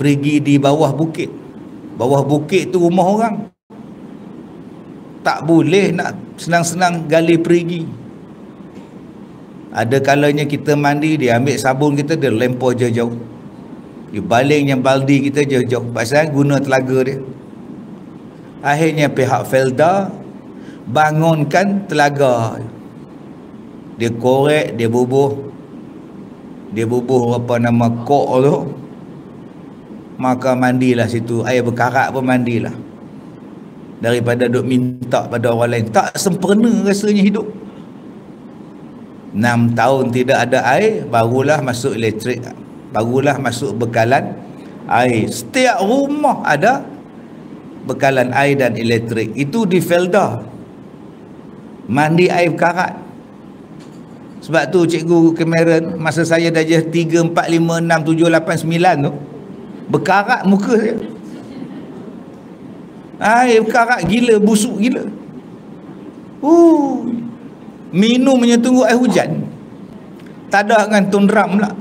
perigi di bawah bukit. Bawah bukit tu rumah orang. Tak boleh nak senang-senang gali perigi. Ada kalanya kita mandi, dia ambil sabun kita, dia lempar jauh-jauh. Dia balingnya baldi kita jauh-jauh. Pasal guna telaga dia. Akhirnya pihak Felda bangunkan telaga. Dia korek, dia bubuh apa nama kok tu. Maka mandilah situ. Air berkarat pun mandilah. Daripada duk minta pada orang lain. Tak sempurna rasanya hidup. 6 tahun tidak ada air, barulah masuk elektrik, barulah masuk bekalan air. Setiap rumah ada bekalan air dan elektrik. Itu di Felda. Mandi air berkarat. Sebab tu Cikgu Cameron, masa saya darjah 3, 4, 5, 6, 7, 8, 9 tu, berkarat muka saya. Air berkarat gila, busuk gila. Minumnya tunggu air hujan. Tak ada dengan tundram pula.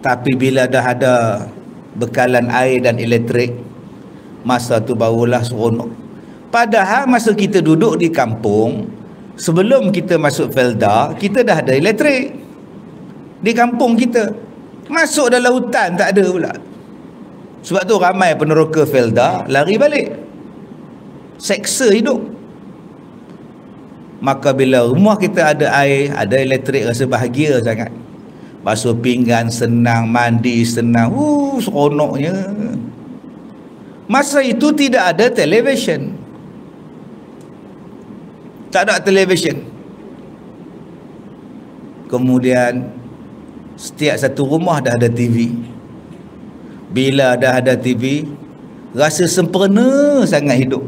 Tapi bila dah ada bekalan air dan elektrik, masa tu barulah seronok. Padahal masa kita duduk di kampung, sebelum kita masuk Felda, kita dah ada elektrik di kampung kita. Masuk dalam hutan tak ada pula. Sebab tu ramai peneroka Felda lari balik, seksa hidup. Maka bila rumah kita ada air, ada elektrik, rasa bahagia sangat. Basuh pinggan senang, mandi senang. Seronoknya. Masa itu tidak ada televisyen. Tak ada televisyen. Kemudian setiap satu rumah dah ada TV. Bila dah ada TV, rasa sempurna sangat hidup.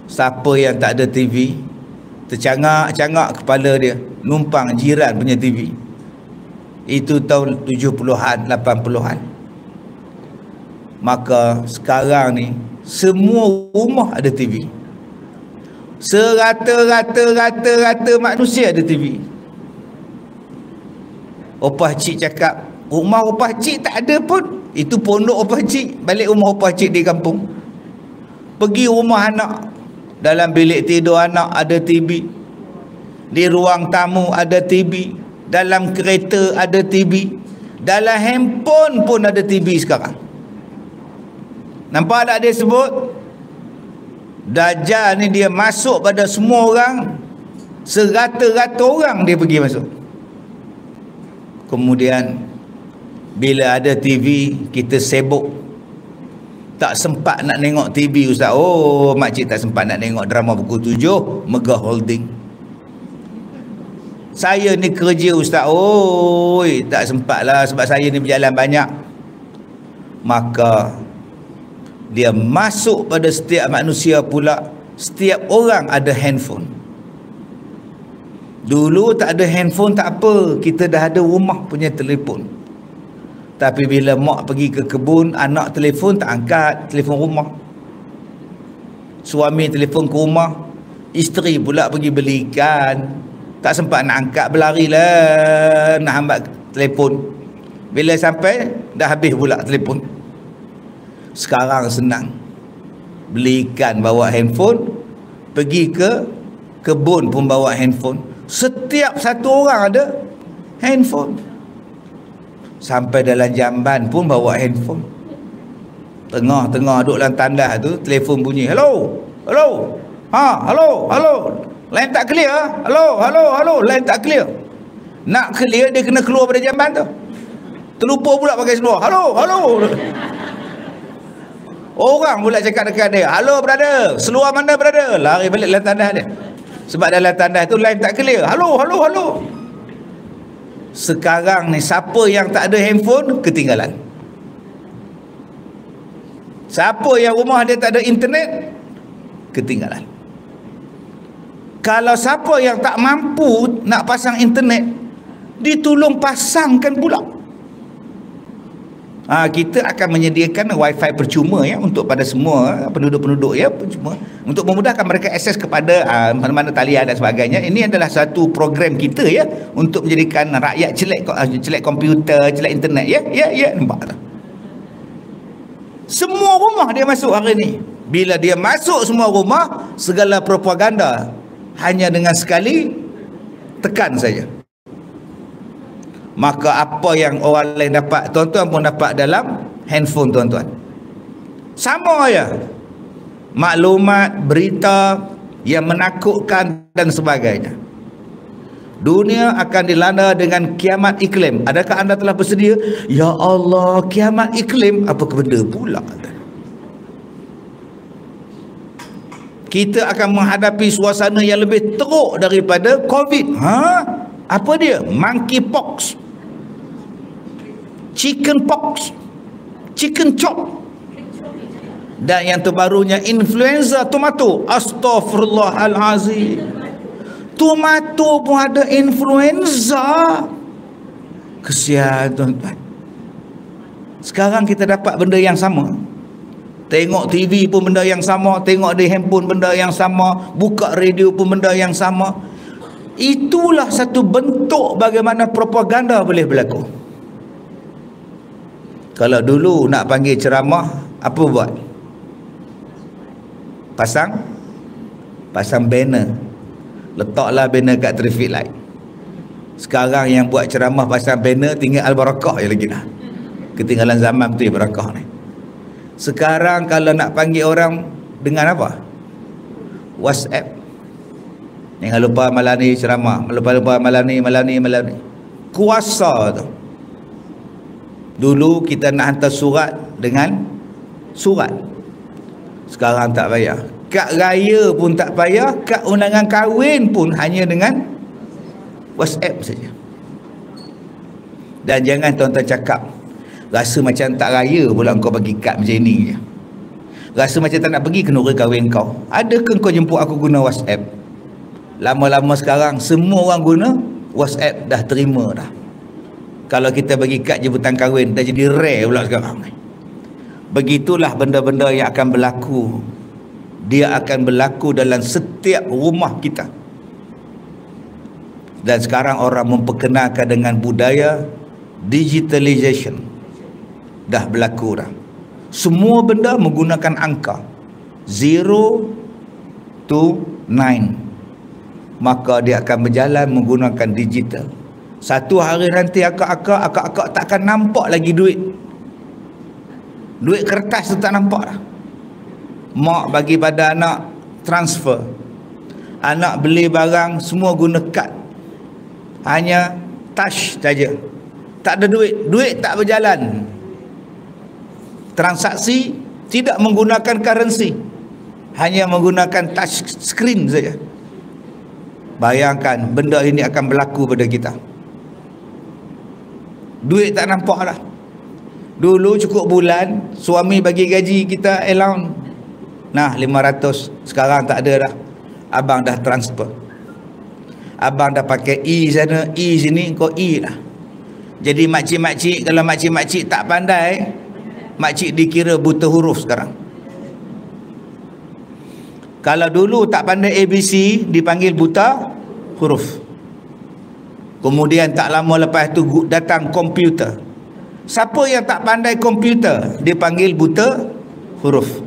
Siapa yang tak ada TV, tercangak-cangak kepala dia, numpang jiran punya TV. Itu tahun 70-an, 80-an. Maka sekarang ni semua rumah ada TV. Serata-rata manusia ada TV. Opah cik cakap, rumah opah cik tak ada pun. Itu pondok opah cik. Balik rumah opah cik di kampung. Pergi rumah anak, dalam bilik tidur anak ada TV. Di ruang tamu ada TV. Dalam kereta ada TV. Dalam handphone pun ada TV sekarang. Nampak tak dia sebut? Dajjal ni dia masuk pada semua orang. Serata-rata orang dia pergi masuk. Kemudian bila ada TV, kita sibuk. Tak sempat nak tengok TV, Ustaz. Makcik tak sempat nak tengok drama pukul 7, Megah Holding. Saya ni kerja, Ustaz. Tak sempat lah sebab saya ni berjalan banyak. Maka dia masuk pada setiap manusia pula. Setiap orang ada handphone. Dulu tak ada handphone tak apa, kita dah ada rumah punya telefon. Tapi bila mak pergi ke kebun, anak telefon tak angkat, telefon rumah. Suami telefon ke rumah, isteri pula pergi beli ikan, tak sempat nak angkat, berlarilah nak hambat telefon. Bila sampai dah habis pula telefon. Sekarang senang, beli ikan bawa handphone, pergi ke kebun pun bawa handphone. Setiap satu orang ada handphone. Sampai dalam jamban pun bawa handphone. Tengah-tengah duduk dalam tandas tu, telefon bunyi. Hello. Hello. Line tak clear. Hello. Line tak clear. Nak clear dia kena keluar pada jamban tu. Terlupa pula pakai seluar. Hello. Orang pula cakap dekat dia, hello brother, seluar mana brother? Lari balik dalam tandas dia. Sebab dalam tandas tu line tak clear. Hello. Sekarang ni siapa yang tak ada handphone, ketinggalan. Siapa yang rumah dia tak ada internet, ketinggalan. Kalau siapa yang tak mampu nak pasang internet, ditolong pasangkan pula. Kita akan menyediakan wifi percuma ya untuk pada semua penduduk-penduduk ya, percuma untuk memudahkan mereka akses kepada mana-mana talian dan sebagainya. Ini adalah satu program kita ya untuk menjadikan rakyat celek komputer, celek internet ya nampak tak? Semua rumah dia masuk hari ni. Bila dia masuk semua rumah, segala propaganda hanya dengan sekali tekan saja. Maka apa yang orang lain dapat, tuan-tuan pun dapat dalam handphone tuan-tuan. Sama ya. Maklumat, berita yang menakutkan dan sebagainya. Dunia akan dilanda dengan kiamat iklim. Adakah anda telah bersedia? Ya Allah, kiamat iklim. Apa benda pula? Kita akan menghadapi suasana yang lebih teruk daripada COVID. Apa dia? Monkeypox, chickenpox, chicken chop, dan yang terbarunya influenza tomato. Astaghfirullahalazim. Tomato pun ada influenza. Kesian tuan-tuan. Sekarang kita dapat benda yang sama. Tengok TV pun benda yang sama, tengok di handphone benda yang sama, buka radio pun benda yang sama. Itulah satu bentuk bagaimana propaganda boleh berlaku. Kalau dulu nak panggil ceramah, apa buat? Pasang banner. Letaklah banner kat traffic light. Sekarang yang buat ceramah pasang banner tinggal al-barakah je lagi dah. Ketinggalan zaman betul barakah ni. Sekarang kalau nak panggil orang dengan apa? WhatsApp. Jangan lupa malam ni ceramah, lupa malam ni. Kuasa tu. Dulu kita nak hantar surat dengan surat. Sekarang tak payah. Kad raya pun tak payah, kad undangan kahwin pun hanya dengan WhatsApp saja. Dan jangan tuan-tuan cakap rasa macam tak raya pula kau bagi kad macam ni je. Rasa macam tak nak pergi kenuri kahwin kau. Adakah kau jemput aku guna WhatsApp? Lama-lama sekarang semua orang guna WhatsApp, dah terima dah. Kalau kita bagi kad jemputan kahwin, dah jadi rare pula sekarang. Begitulah benda-benda yang akan berlaku. Dia akan berlaku dalam setiap rumah kita. Dan sekarang orang memperkenalkan dengan budaya digitalization. Dah berlaku dah. Semua benda menggunakan angka 0 to 9. Maka dia akan berjalan menggunakan digital. Satu hari nanti akak-akak takkan nampak lagi duit. Duit kertas tu tak nampak dah. Mak bagi pada anak transfer. Anak beli barang semua guna kad. Hanya touch saja. Tak ada duit. Duit tak berjalan. Transaksi tidak menggunakan currency. Hanya menggunakan touch screen saja. Bayangkan benda ini akan berlaku pada kita. Duit tak nampak dah. Dulu cukup bulan suami bagi gaji kita allowance. Nah 500. Sekarang tak ada dah. Abang dah transfer. Abang dah pakai E sana, E sini, kau E lah. Jadi makcik-makcik, kalau makcik-makcik tak pandai, makcik dikira buta huruf sekarang. Kalau dulu tak pandai ABC, dipanggil buta huruf. Kemudian tak lama lepas tu datang komputer. Siapa yang tak pandai komputer, dipanggil buta huruf.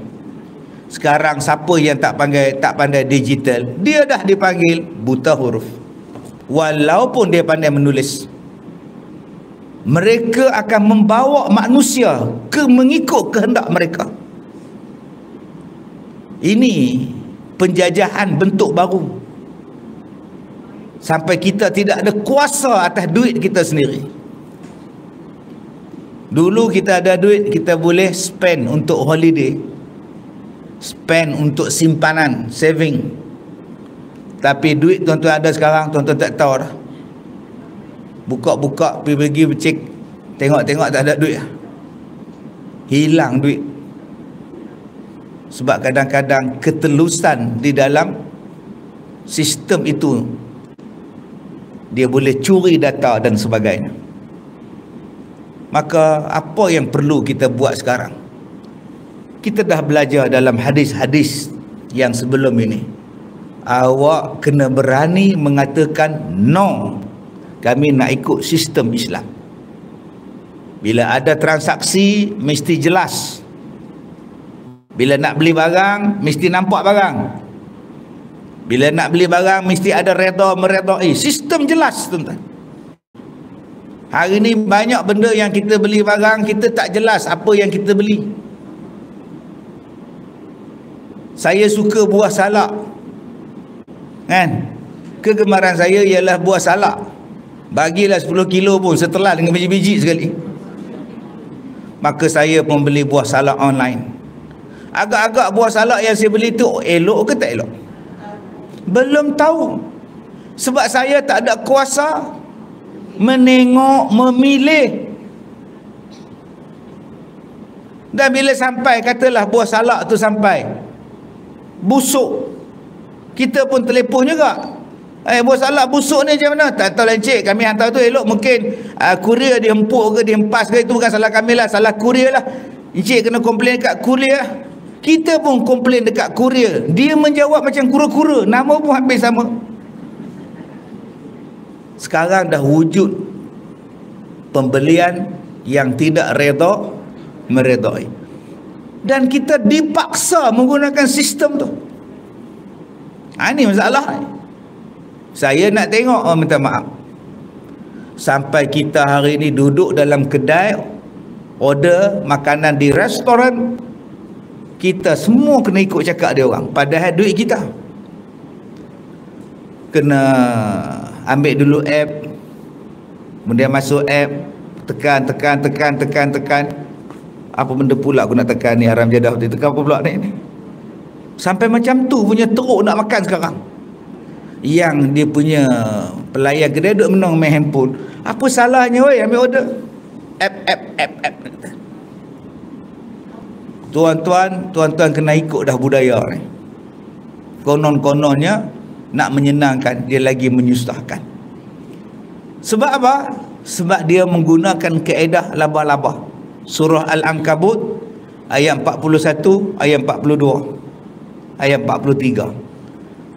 Sekarang siapa yang tak pandai digital, dia dah dipanggil buta huruf. Walaupun dia pandai menulis. Mereka akan membawa manusia mengikut kehendak mereka. Ini penjajahan bentuk baru. Sampai kita tidak ada kuasa atas duit kita sendiri. Dulu kita ada duit, kita boleh spend untuk holiday, spend untuk simpanan, saving. Tapi duit tuan-tuan ada sekarang, tuan-tuan tak tahu dah. Buka-buka, pergi cek, tengok-tengok tak ada duit. Hilang duit. Sebab kadang-kadang ketelusan di dalam sistem itu, dia boleh curi data dan sebagainya. Maka apa yang perlu kita buat sekarang? Kita dah belajar dalam hadis-hadis yang sebelum ini. Awak kena berani mengatakan no. Kami nak ikut sistem Islam. Bila ada transaksi mesti jelas. Bila nak beli barang, mesti nampak barang. Bila nak beli barang, mesti ada redha meredai. Sistem jelas, tuan-tuan. Hari ni banyak benda yang kita beli barang, kita tak jelas apa yang kita beli. Saya suka buah salak. Kan? Kegemaran saya ialah buah salak. Bagilah 10 kilo pun, setelah dengan biji-biji sekali. Maka saya pun beli buah salak online. Agak-agak buah salak yang saya beli tu elok ke tak elok? Belum tahu. Sebab saya tak ada kuasa menengok, memilih. Dan bila sampai, katalah buah salak tu sampai busuk, kita pun telefon juga. Buah salak busuk ni macam mana? Tak tahu lah encik, kami hantar tu elok, mungkin kurier dia empuk ke, dia empas ke, itu bukan salah kami lah, salah kurier lah. Encik kena komplain dekat kurier lah. Kita pun komplain dekat kurier, dia menjawab macam kura-kura, nama pun hampir sama. Sekarang dah wujud pembelian yang tidak redha meredai, dan kita dipaksa menggunakan sistem tu. Ini masalah. Saya nak tengok, minta maaf, sampai kita hari ni duduk dalam kedai, order makanan di restoran, kita semua kena ikut cakap dia orang, padahal duit kita. Kena ambil dulu app, kemudian masuk app, tekan. Apa benda pula aku nak tekan ni, haram jadah, tekan apa pula ni? Sampai macam tu punya teruk nak makan sekarang. Yang dia punya pelayan kedai duduk menang main handphone. Apa salahnya weh ambil order? App. Tuan-tuan kena ikut dah budaya ni. Konon-kononnya nak menyenangkan, dia lagi menyusahkan. Sebab apa? Sebab dia menggunakan kaedah labah-labah. Surah Al-Ankabut ayat 41, ayat 42, ayat 43.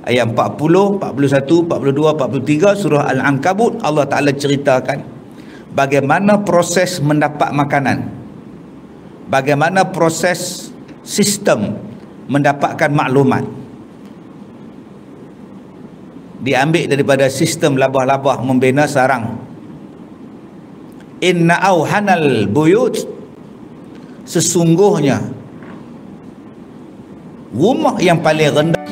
Ayat 40, 41, 42, 43 surah Al-Ankabut, Allah Ta'ala ceritakan bagaimana proses mendapat makanan, bagaimana proses sistem mendapatkan maklumat. Diambil daripada sistem labah-labah membina sarang. Inna auhanal buyut, sesungguhnya rumah yang paling rendah